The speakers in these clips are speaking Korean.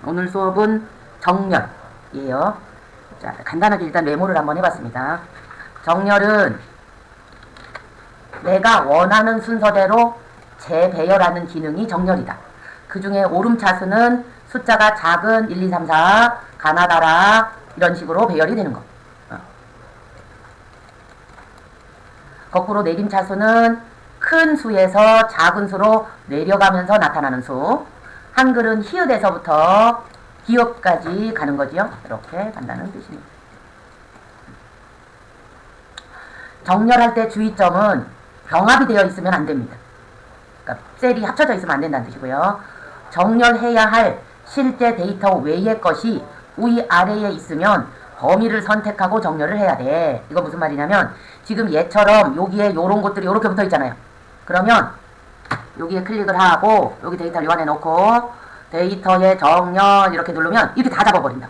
오늘 수업은 정렬이에요. 자, 간단하게 일단 메모를 한번 해봤습니다. 정렬은 내가 원하는 순서대로 재배열하는 기능이 정렬이다. 그 중에 오름차수는 숫자가 작은 1, 2, 3, 4, 가나다라 이런 식으로 배열이 되는 거. 거꾸로 내림차수는 큰 수에서 작은 수로 내려가면서 나타나는 수. 한글은 히읗에서부터 기역까지 가는 거지요. 이렇게 간다는 뜻입니다. 정렬할 때 주의점은 병합이 되어 있으면 안 됩니다. 그러니까 셀이 합쳐져 있으면 안 된다는 뜻이고요. 정렬해야 할 실제 데이터 외의 것이 위아래에 있으면 범위를 선택하고 정렬을 해야 돼. 이거 무슨 말이냐면 지금 얘처럼 여기에 요런 것들이 요렇게 붙어 있잖아요. 그러면 여기에 클릭을 하고 여기 데이터를 요안에 놓고 데이터의 정렬 이렇게 누르면 이렇게 다 잡아버린다.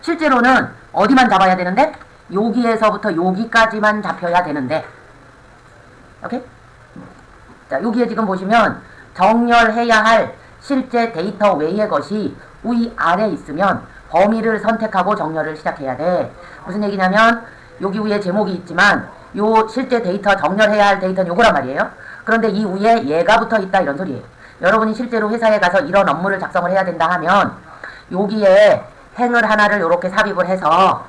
실제로는 어디만 잡아야 되는데 여기에서부터 여기까지만 잡혀야 되는데, 오케이? 자, 여기에 지금 보시면 정렬해야 할 실제 데이터 외의 것이 위아래 있으면 범위를 선택하고 정렬을 시작해야 돼. 무슨 얘기냐면 여기 위에 제목이 있지만 요 실제 데이터 정렬해야 할 데이터는 요거란 말이에요. 그런데 이 위에 얘가 붙어 있다 이런 소리예요. 여러분이 실제로 회사에 가서 이런 업무를 작성을 해야 된다 하면 여기에 행을 하나를 요렇게 삽입을 해서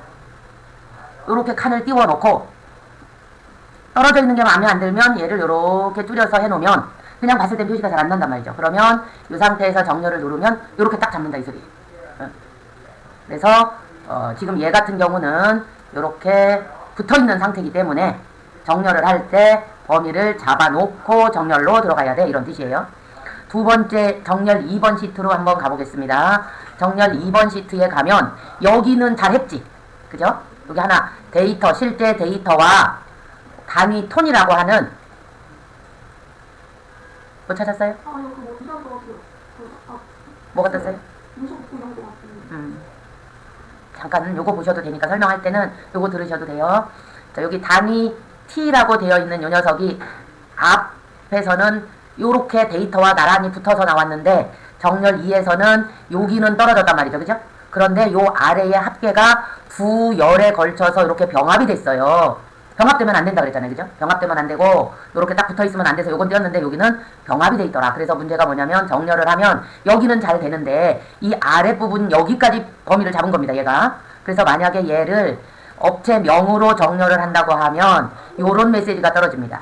요렇게 칸을 띄워 놓고 떨어져 있는 게 마음에 안 들면 얘를 요렇게 줄여서 해 놓으면 그냥 봤을 땐 표시가 잘 안 난단 말이죠. 그러면 이 상태에서 정렬을 누르면 요렇게 딱 잡는다 이 소리예요. 그래서 지금 얘 같은 경우는 요렇게 붙어있는 상태이기 때문에 정렬을 할 때 범위를 잡아놓고 정렬로 들어가야 돼 이런 뜻이에요. 두 번째 정렬 2번 시트로 한번 가보겠습니다. 정렬 2번 시트에 가면 여기는 잘했지. 그죠? 여기 하나 데이터 실제 데이터와 단위 톤이라고 하는 뭐 찾았어요? 뭐가 떴어요? 잠깐 요거 보셔도 되니까 설명할 때는 요거 들으셔도 돼요. 자, 여기 단위 T라고 되어 있는 요 녀석이 앞에서는 요렇게 데이터와 나란히 붙어서 나왔는데 정렬 2에서는 여기는 떨어졌단 말이죠. 그죠? 그런데 요 아래의 합계가 두 열에 걸쳐서 이렇게 병합이 됐어요. 병합되면 안 된다 그랬잖아요. 그죠? 병합되면 안 되고 요렇게 딱 붙어 있으면 안 돼서 요건 띄었는데 여기는 병합이 돼 있더라. 그래서 문제가 뭐냐면 정렬을 하면 여기는 잘 되는데 이 아랫부분 여기까지 범위를 잡은 겁니다. 얘가. 그래서 만약에 얘를 업체명으로 정렬을 한다고 하면 요런 메시지가 떨어집니다.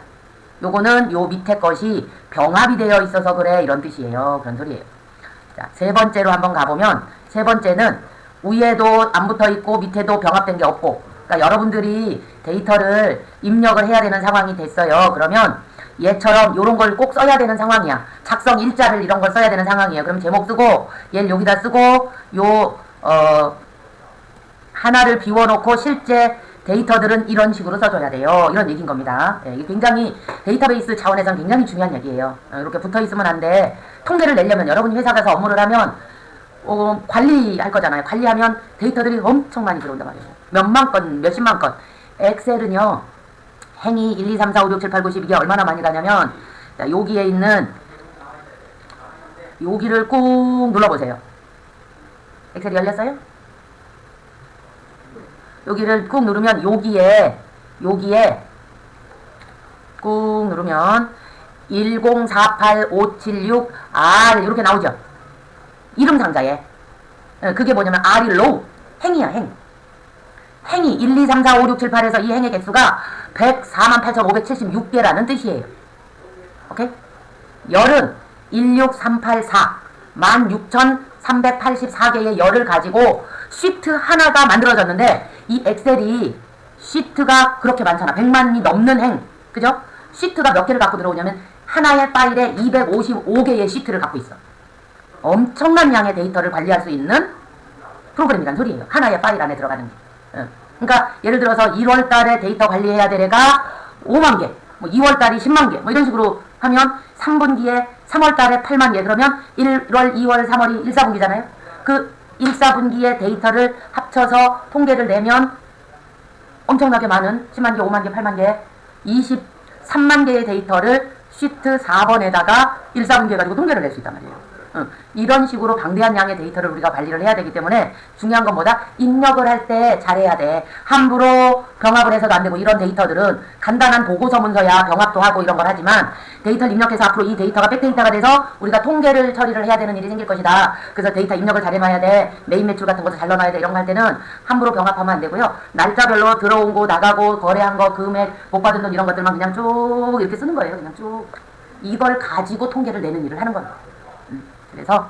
요거는 요 밑에 것이 병합이 되어 있어서 그래 이런 뜻이에요. 그런 소리예요. 자, 세 번째로 한번 가보면 세 번째는 위에도 안 붙어 있고 밑에도 병합된 게 없고, 그러니까 여러분들이 데이터를 입력을 해야 되는 상황이 됐어요. 그러면 얘처럼 요런 걸 꼭 써야 되는 상황이야. 작성 일자를 이런 걸 써야 되는 상황이에요. 그럼 제목 쓰고 얘를 여기다 쓰고 요 하나를 비워놓고 실제 데이터들은 이런 식으로 써줘야 돼요. 이런 얘기인 겁니다. 예, 이게 굉장히 데이터베이스 차원에서는 굉장히 중요한 얘기예요. 이렇게 붙어있으면 안 돼. 통계를 내려면 여러분이 회사 가서 업무를 하면 관리할 거잖아요. 관리하면 데이터들이 엄청 많이 들어온단 말이에요. 몇만 건, 몇십만 건. 엑셀은요. 행이 1, 2, 3, 4, 5, 6, 7, 8, 9, 10 이게 얼마나 많이 가냐면 자, 여기에 있는 여기를 꾹 눌러보세요. 엑셀이 열렸어요? 여기를 꾹 누르면 여기에 꾹 누르면 1048576R 이렇게 나오죠. 이름 상자에. 그게 뭐냐면 R이 로우. 행이야, 행. 행이 1, 2, 3, 4, 5, 6, 7, 8에서 이 행의 개수가 148,576개라는 뜻이에요. 오케이? 열은 16384 16,384개의 열을 가지고 시트 하나가 만들어졌는데 이 엑셀이 시트가 그렇게 많잖아. 100만이 넘는 행. 그죠? 시트가 몇 개를 갖고 들어오냐면 하나의 파일에 255개의 시트를 갖고 있어. 엄청난 양의 데이터를 관리할 수 있는 프로그램이란 소리예요. 하나의 파일 안에 들어가는 게. 그러니까 예를 들어서 1월 달에 데이터 관리해야 될 애가 5만 개, 뭐 2월 달이 10만 개, 뭐 이런 식으로 하면 3분기에 3월 달에 8만 개, 그러면 1월, 2월, 3월이 1, 4분기잖아요. 그 1, 4분기의 데이터를 합쳐서 통계를 내면 엄청나게 많은 10만 개, 5만 개, 8만 개, 23만 개의 데이터를 시트 4번에다가 1, 4분기 해가지고 통계를 낼 수 있단 말이에요. 이런 식으로 방대한 양의 데이터를 우리가 관리를 해야 되기 때문에 중요한 건 뭐다? 입력을 할 때 잘해야 돼. 함부로 병합을 해서도 안 되고 이런 데이터들은 간단한 보고서 문서야 병합도 하고 이런 걸 하지만 데이터를 입력해서 앞으로 이 데이터가 백데이터가 돼서 우리가 통계를 처리를 해야 되는 일이 생길 것이다. 그래서 데이터 입력을 잘 해놔야 돼. 메인 매출 같은 것을 잘 넣어놔야 돼. 이런 거 할 때는 함부로 병합하면 안 되고요. 날짜별로 들어온 거 나가고 거래한 거 금액 못 받은 돈 이런 것들만 그냥 쭉 이렇게 쓰는 거예요. 그냥 쭉 이걸 가지고 통계를 내는 일을 하는 겁니다. 그래서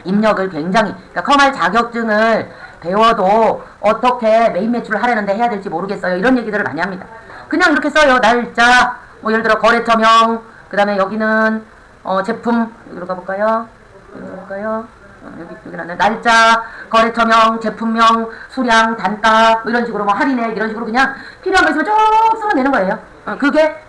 입력을 굉장히 그러니까 컴활 자격증을 배워도 어떻게 메인 매출을 하려는데 해야 될지 모르겠어요. 이런 얘기들을 많이 합니다. 그냥 이렇게 써요. 날짜 뭐 예를 들어 거래처명 그 다음에 여기는 제품 여기로 가볼까요? 여기 나는 날짜, 거래처명, 제품명, 수량, 단가 뭐 이런 식으로 뭐 할인액 이런 식으로 그냥 필요한 거 있으면 쭉 쓰면 되는 거예요. 그게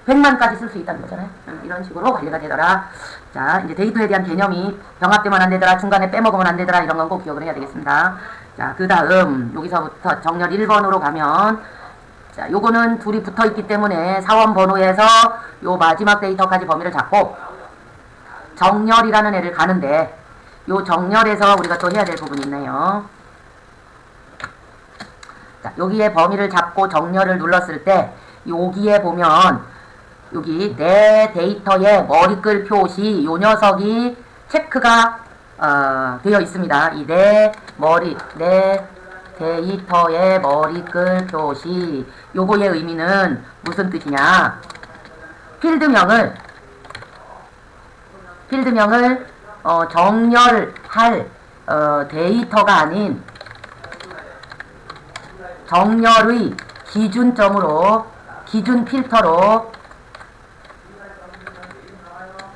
100만까지 쓸 수 있다는 거잖아요. 이런 식으로 관리가 되더라. 자, 이제 데이터에 대한 개념이 병합되면 안 되더라, 중간에 빼먹으면 안 되더라, 이런 건 꼭 기억을 해야 되겠습니다. 자, 그 다음, 여기서부터 정렬 1번으로 가면, 자, 요거는 둘이 붙어 있기 때문에 사원 번호에서 요 마지막 데이터까지 범위를 잡고, 정렬이라는 애를 가는데, 요 정렬에서 우리가 또 해야 될 부분이 있네요. 자, 여기에 범위를 잡고 정렬을 눌렀을 때, 여기에 보면, 여기 내 데이터의 머리글 표시 요 녀석이 체크가 되어 있습니다. 이 내 데이터의 머리글 표시 요거의 의미는 무슨 뜻이냐? 필드명을 정렬할 데이터가 아닌 정렬의 기준점으로 기준 필터로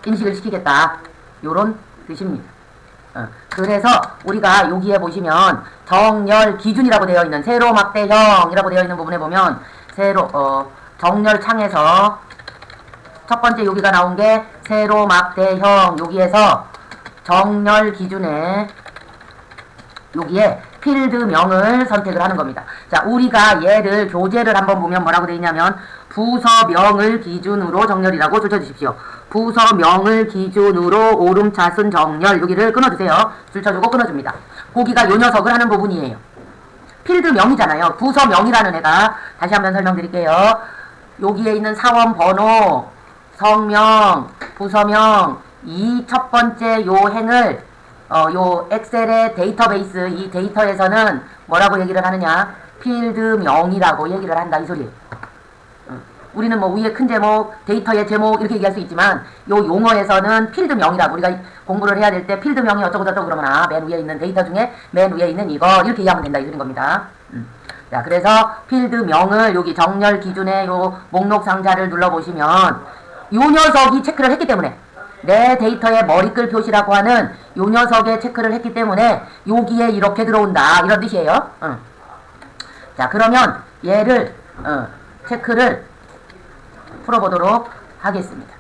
인식을 시키겠다. 요런 뜻입니다. 그래서 우리가 여기에 보시면 정렬 기준이라고 되어 있는 세로 막대형이라고 되어 있는 부분에 보면 정렬 창에서 첫 번째 여기가 나온 게 세로 막대형 여기에서 정렬 기준에 여기에 필드명을 선택을 하는 겁니다. 자, 우리가 얘를 교재를 한번 보면 뭐라고 되어 있냐면 부서명을 기준으로 정렬이라고 줄 쳐주십시오. 부서명을 기준으로 오름차순 정렬 여기를 끊어주세요. 줄 쳐주고 끊어줍니다. 거기가 요 녀석을 하는 부분이에요. 필드명이잖아요. 부서명이라는 애가 다시 한번 설명드릴게요. 여기에 있는 사원 번호, 성명, 부서명 이 첫 번째 요 행을 요 엑셀의 데이터베이스 이 데이터에서는 뭐라고 얘기를 하느냐? 필드명이라고 얘기를 한다 이 소리예요. 우리는 뭐 위에 큰 제목, 데이터의 제목 이렇게 얘기할 수 있지만 요 용어에서는 필드명이라고 우리가 공부를 해야 될 때 필드명이 어쩌고 저쩌고 그러면 맨 위에 있는 데이터 중에 맨 위에 있는 이거 이렇게 이해하면 된다 이 소리인 겁니다. 자, 그래서 필드명을 여기 정렬 기준의 요 목록 상자를 눌러보시면 요 녀석이 체크를 했기 때문에 내 데이터의 머리글 표시라고 하는 요 녀석의 체크를 했기 때문에 여기에 이렇게 들어온다 이런 뜻이에요. 자, 그러면 얘를 체크를 풀어보도록 하겠습니다.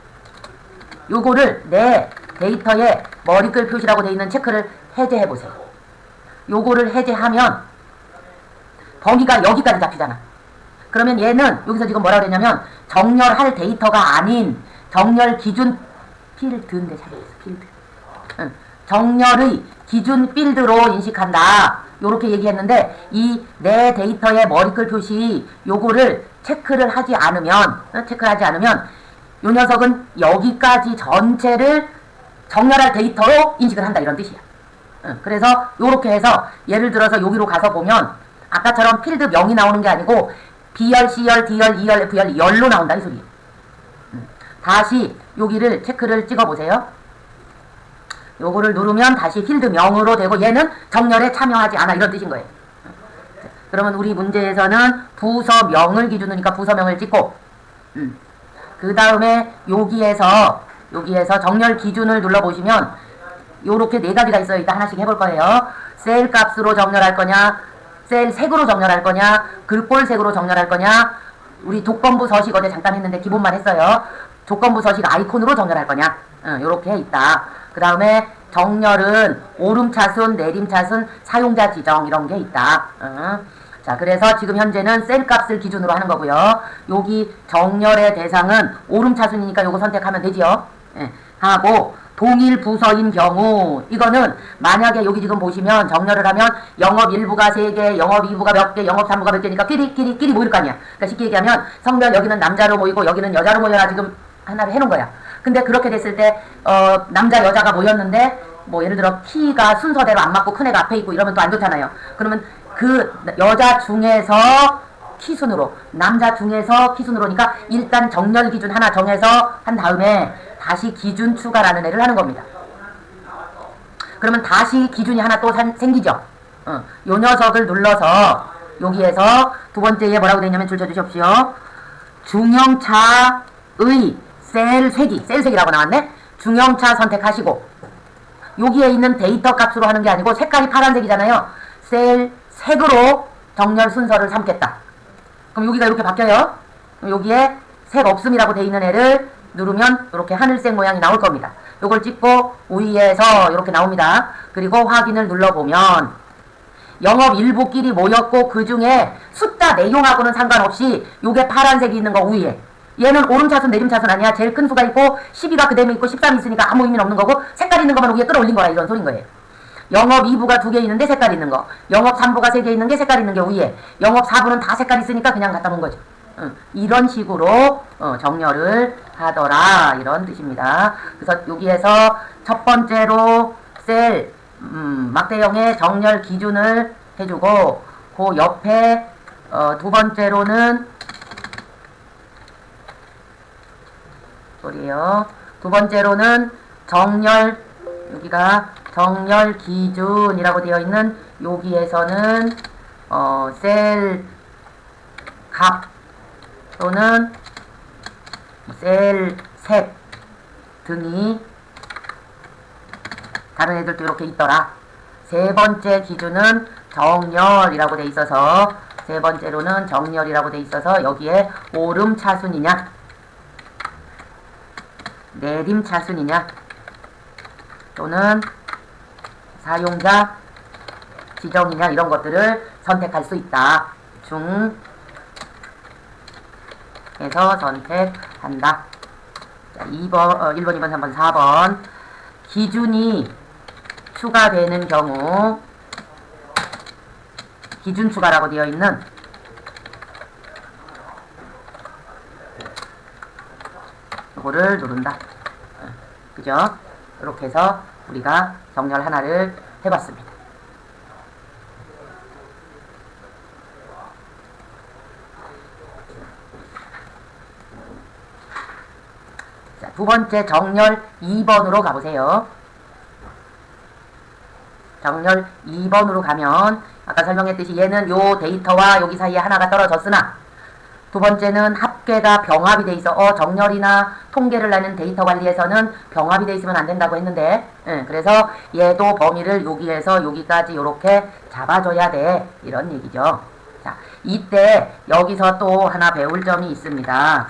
요거를 내 데이터의 머리글 표시라고 되어 있는 체크를 해제해 보세요. 요거를 해제하면 범위가 여기까지 잡히잖아. 그러면 얘는 여기서 지금 뭐라고 그랬냐면 정렬할 데이터가 아닌 정렬 기준 필드인데 잘했어. 필드. 정렬의 기준 필드로 인식한다. 요렇게 얘기했는데 이 내 데이터의 머리글 표시 요거를 체크를 하지 않으면 요 녀석은 여기까지 전체를 정렬할 데이터로 인식을 한다 이런 뜻이야. 그래서 요렇게 해서 예를 들어서 여기로 가서 보면 아까처럼 필드명이 나오는 게 아니고 B열, C열, D열, E열, F열, 열로 나온다 이 소리예요. 다시 여기를 체크를 찍어보세요. 요거를 누르면 다시 필드명으로 되고 얘는 정렬에 참여하지 않아 이런 뜻인 거예요. 그러면 우리 문제에서는 부서명을 기준으니까 부서명을 찍고 그 다음에 여기에서 정렬 기준을 눌러보시면 요렇게 네 가지가 있어요. 일단 하나씩 해볼 거예요. 셀 값으로 정렬할 거냐, 셀 색으로 정렬할 거냐, 글꼴 색으로 정렬할 거냐, 우리 조건부 서식 어제 잠깐 했는데 기본만 했어요. 조건부 서식 아이콘으로 정렬할 거냐, 요렇게 있다. 그 다음에 정렬은 오름차순, 내림차순, 사용자 지정 이런 게 있다. 자, 그래서 지금 현재는 셀 값을 기준으로 하는 거고요. 여기 정렬의 대상은 오름차순이니까 요거 선택하면 되지요. 하고 동일 부서인 경우, 이거는 만약에 여기 지금 보시면 정렬을 하면 영업 1부가 3개, 영업 2부가 몇 개, 영업 3부가 몇 개니까 끼리 모일 거 아니야. 그러니까 쉽게 얘기하면 성별 여기는 남자로 모이고 여기는 여자로 모여라 지금 하나를 해놓은 거야. 근데 그렇게 됐을 때 남자 여자가 모였는데 뭐 예를 들어 키가 순서대로 안 맞고 큰 애가 앞에 있고 이러면 또 안 좋잖아요. 그러면 그 여자 중에서 키순으로, 남자 중에서 키순으로니까 일단 정렬 기준 하나 정해서 한 다음에 다시 기준 추가라는 애를 하는 겁니다. 그러면 다시 기준이 하나 또 생기죠. 요 녀석을 눌러서 여기에서 두 번째에 뭐라고 되어 있냐면 줄 쳐주십시오. 중형차의 셀색이라고 나왔네. 중형차 선택하시고 여기에 있는 데이터 값으로 하는 게 아니고 색깔이 파란색이잖아요. 셀 색으로 정렬 순서를 삼겠다. 그럼 여기가 이렇게 바뀌어요. 그럼 여기에 색 없음이라고 돼 있는 애를 누르면 이렇게 하늘색 모양이 나올 겁니다. 요걸 찍고 위에서 이렇게 나옵니다. 그리고 확인을 눌러보면 영업 일부끼리 모였고 그 중에 숫자 내용하고는 상관없이 요게 파란색이 있는 거 위에, 얘는 오름차순 내림차순 아니야. 제일 큰 수가 있고 12가 그 다음에 있고 13이 있으니까 아무 의미는 없는 거고 색깔 있는 것만 위에 끌어올린 거라 이런 소린 거예요. 영업 2부가 2개 있는데 색깔 있는 거, 영업 3부가 3개 있는 게 색깔 있는 게 위에, 영업 4부는 다 색깔 있으니까 그냥 갖다 놓은 거죠. 이런 식으로 정렬을 하더라 이런 뜻입니다. 그래서 여기에서 첫 번째로 셀 막대형의 정렬 기준을 해주고 그 옆에 두 번째로는 두 번째로는 정렬, 여기가 정렬 기준이라고 되어 있는 여기에서는 셀 값 또는 셀 색 등이 다른 애들도 이렇게 있더라. 세 번째 기준은 정렬이라고 돼 있어서, 세 번째로는 정렬이라고 돼 있어서 여기에 오름차순이냐 내림차순이냐 또는 사용자 지정이냐 이런 것들을 선택할 수 있다. 중에서 선택한다. 자, 1번, 2번, 3번, 4번 기준이 추가되는 경우 기준 추가라고 되어 있는 이거를 누른다. 그죠? 이렇게 해서 우리가 정렬 하나를 해봤습니다. 자, 두 번째 정렬 2번으로 가보세요. 정렬 2번으로 가면 아까 설명했듯이 얘는 요 데이터와 여기 사이에 하나가 떨어졌으나 두 번째는 합계가 병합이 돼 있어. 정렬이나 통계를 내는 데이터 관리에서는 병합이 돼 있으면 안 된다고 했는데, 그래서 얘도 범위를 여기에서 여기까지 이렇게 잡아줘야 돼. 이런 얘기죠. 자, 이때 여기서 또 하나 배울 점이 있습니다.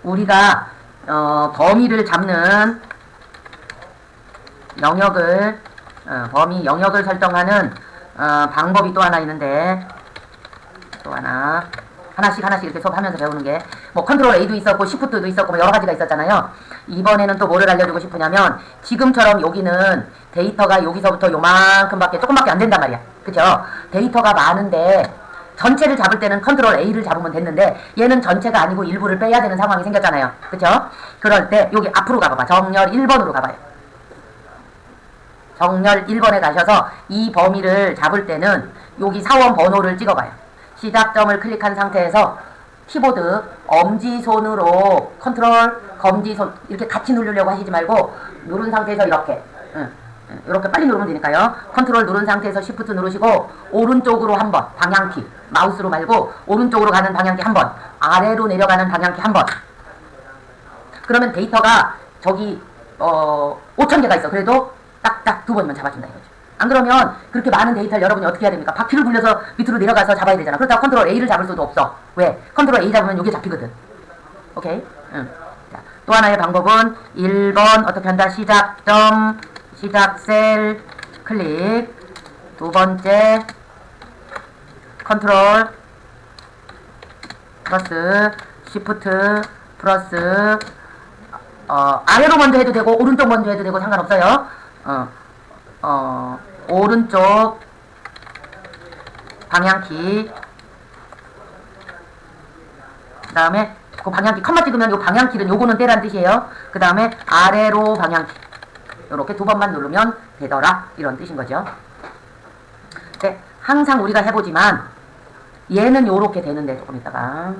우리가 범위를 잡는 영역을 범위 영역을 설정하는 방법이 또 하나 있는데, 또 하나씩 이렇게 수업하면서 배우는 게, 뭐 컨트롤 A도 있었고 시프트도 있었고 뭐 여러 가지가 있었잖아요. 이번에는 또 뭐를 알려주고 싶으냐면, 지금처럼 여기는 데이터가 여기서부터 요만큼밖에 조금밖에 안 된단 말이야. 그죠? 데이터가 많은데 전체를 잡을 때는 컨트롤 A를 잡으면 됐는데 얘는 전체가 아니고 일부를 빼야 되는 상황이 생겼잖아요. 그죠? 그럴 때 여기 앞으로 가봐봐. 정렬 1번으로 가봐요. 정렬 1번에 가셔서 이 범위를 잡을 때는 여기 사원 번호를 찍어봐요. 시작점을 클릭한 상태에서 키보드 엄지손으로 컨트롤, 검지손 이렇게 같이 누르려고 하시지 말고 누른 상태에서 이렇게 이렇게 빨리 누르면 되니까요. 컨트롤 누른 상태에서 시프트 누르시고 오른쪽으로 한번 방향키, 마우스로 말고 오른쪽으로 가는 방향키 한번, 아래로 내려가는 방향키 한번. 그러면 데이터가 저기 5,000개가 있어. 그래도 딱딱 두 번만 잡아준다 이거죠. 안 그러면 그렇게 많은 데이터를 여러분이 어떻게 해야 됩니까? 바퀴를 굴려서 밑으로 내려가서 잡아야 되잖아. 그렇다고 컨트롤 A를 잡을 수도 없어. 왜? 컨트롤 A 잡으면 이게 잡히거든. 오케이? 자, 또 하나의 방법은 1번 어떻게 한다? 시작점, 시작 셀 클릭. 두 번째 컨트롤 플러스 시프트 플러스 아래로 먼저 해도 되고 오른쪽 먼저 해도 되고 상관없어요. 오른쪽 방향키, 그 다음에 그 방향키 컴마 찍으면 요 방향키는 요거는 떼란 뜻이에요. 그 다음에 아래로 방향키 요렇게 두 번만 누르면 되더라 이런 뜻인 거죠. 네, 항상 우리가 해보지만 얘는 요렇게 되는데 조금 있다가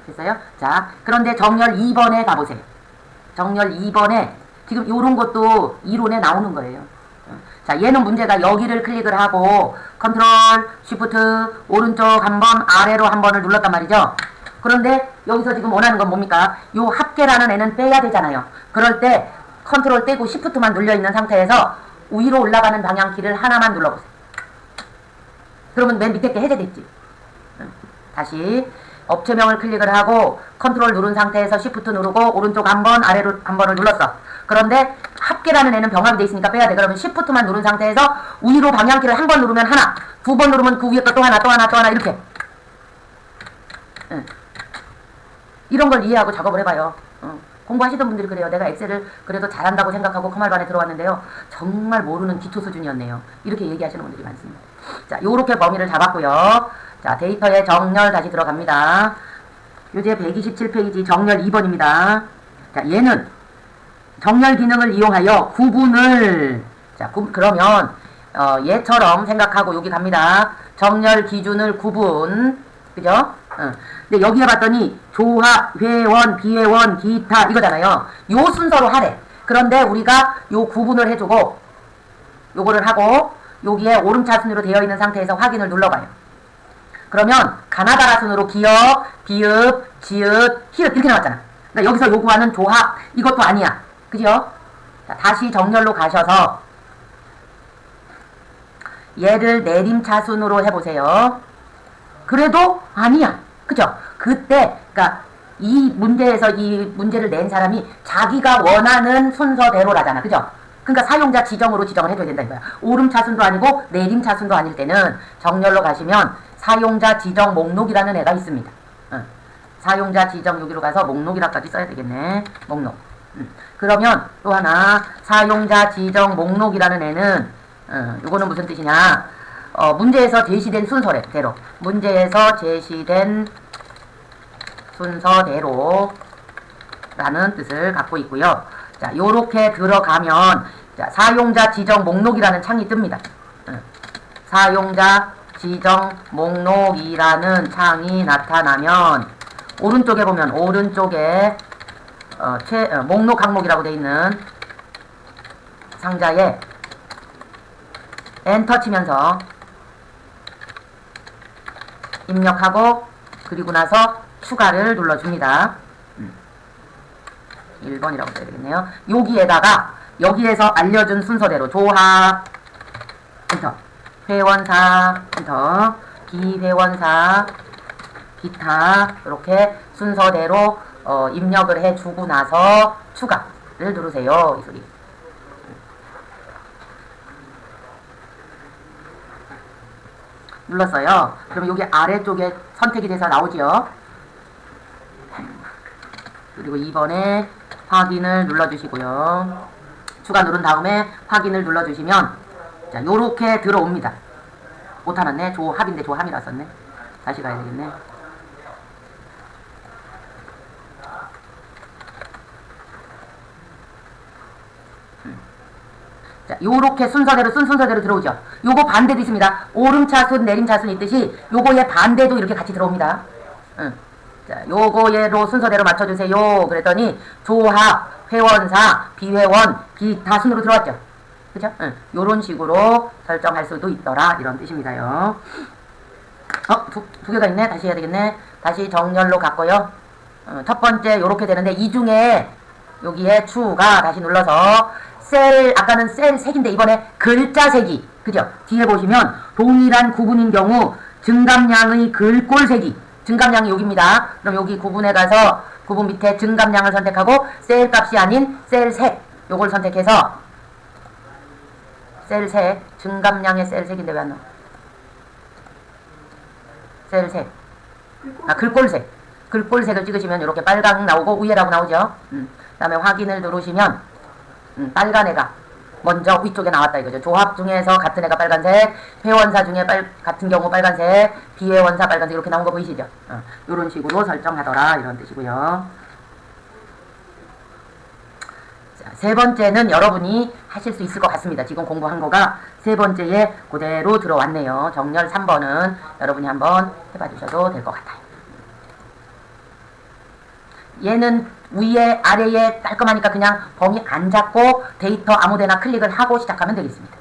됐어요? 자, 그런데 정렬 2번에 가보세요. 정렬 2번에 지금 요런 것도 이론에 나오는 거예요. 자, 얘는 문제가 여기를 클릭을 하고 컨트롤 쉬프트 오른쪽 한 번 아래로 한 번을 눌렀단 말이죠. 그런데 여기서 지금 원하는 건 뭡니까? 요 합계라는 애는 빼야 되잖아요. 그럴 때 컨트롤 떼고 쉬프트만 눌려 있는 상태에서 위로 올라가는 방향키를 하나만 눌러보세요. 그러면 맨 밑에 게 해제됐지. 다시 업체명을 클릭을 하고 컨트롤 누른 상태에서 쉬프트 누르고 오른쪽 한 번 아래로 한 번을 눌렀어. 그런데 합계라는 애는 병합이 돼 있으니까 빼야 돼. 그러면 쉬프트만 누른 상태에서 위로 방향키를 한 번 누르면 하나, 두 번 누르면 그 위에 거 또 하나, 또 하나, 또 하나 이렇게. 이런 걸 이해하고 작업을 해봐요. 공부하시던 분들이 그래요. 내가 엑셀을 그래도 잘한다고 생각하고 커말반에 들어왔는데요. 정말 모르는 기초 수준이었네요. 이렇게 얘기하시는 분들이 많습니다. 자, 요렇게 범위를 잡았고요. 자, 데이터의 정렬 다시 들어갑니다. 교재 127페이지 정렬 2번입니다. 자, 얘는 정렬 기능을 이용하여 구분을, 자, 그러면 얘처럼 생각하고 여기 갑니다. 정렬 기준을 구분, 그죠? 근데 여기에 봤더니 조합, 회원, 비회원, 기타 이거잖아요. 요 순서로 하래. 그런데 우리가 요 구분을 해주고 요거를 하고 여기에 오름차순으로 되어 있는 상태에서 확인을 눌러봐요. 그러면 가나다라 순으로 기역, 비읍, 지읒, 히읗 이렇게 나왔잖아. 그러니까 여기서 요구하는 조합 이것도 아니야. 그죠? 자, 다시 정렬로 가셔서 얘를 내림차순으로 해보세요. 그래도 아니야. 그죠? 그때 그러니까 이 문제에서 이 문제를 낸 사람이 자기가 원하는 순서대로라잖아. 그죠? 그러니까 사용자 지정으로 지정을 해줘야 된다 이거야. 오름차순도 아니고 내림차순도 아닐 때는 정렬로 가시면 사용자 지정 목록이라는 애가 있습니다. 사용자 지정 여기로 가서 목록이라까지 써야 되겠네. 목록. 그러면 또 하나 사용자 지정 목록이라는 애는 요거는 무슨 뜻이냐? 문제에서 제시된 순서대로 문제에서 제시된 순서대로 라는 뜻을 갖고 있고요. 자, 요렇게 들어가면 자, 사용자 지정 목록이라는 창이 뜹니다. 사용자 지정 목록이라는 창이 나타나면 오른쪽에 보면 오른쪽에 목록 항목이라고 되어 있는 상자에 엔터 치면서 입력하고 그리고 나서 추가를 눌러줍니다. 1번이라고 써야 되겠네요. 여기에다가 여기에서 알려준 순서대로 조합 엔터, 회원사 엔터, 비회원사 기타 이렇게 순서대로 입력을 해주고 나서 추가를 누르세요. 이 소리. 눌렀어요. 그러면 여기 아래쪽에 선택이 돼서 나오지요. 그리고 2번에 확인을 눌러주시고요. 추가 누른 다음에 확인을 눌러주시면 자, 요렇게 들어옵니다. 못하놨네. 조합인데 조함이라 썼네. 다시 가야 되겠네. 자, 요렇게 순서대로 순서대로 들어오죠. 요거 반대도 있습니다. 오름차순, 내림차순 있듯이 요거의 반대도 이렇게 같이 들어옵니다. 자, 요거로 순서대로 맞춰주세요. 그랬더니 조합, 회원사, 비회원, 기타 순으로 들어왔죠. 그죠? 요런 식으로 설정할 수도 있더라. 이런 뜻입니다요. 두 개가 있네. 다시 해야 되겠네. 다시 정렬로 갔고요. 첫 번째 요렇게 되는데 이 중에 여기에 추가 다시 눌러서 셀, 아까는 셀 색인데 이번에 글자 색이, 그죠? 뒤에 보시면 동일한 구분인 경우 증감량의 글꼴색이, 증감량이 여기입니다. 그럼 여기 구분에 가서 구분 밑에 증감량을 선택하고 셀 값이 아닌 셀 색, 요걸 선택해서 셀색, 증감량의 셀색인데 왜 안 나와? 셀색. 아, 글꼴색. 글꼴색을 찍으시면 이렇게 빨강 나오고 우회라고 나오죠. 그 다음에 확인을 누르시면 빨간 애가 먼저 위쪽에 나왔다 이거죠. 조합 중에서 같은 애가 빨간색, 회원사 중에 같은 경우 빨간색, 비회원사 빨간색 이렇게 나온 거 보이시죠? 이런 식으로 설정하더라 이런 뜻이고요. 자, 세 번째는 여러분이 하실 수 있을 것 같습니다. 지금 공부한 거가 세 번째에 그대로 들어왔네요. 정렬 3번은 여러분이 한번 해봐 주셔도 될 것 같아요. 얘는 위에 아래에 깔끔하니까 그냥 범위 안 잡고 데이터 아무데나 클릭을 하고 시작하면 되겠습니다.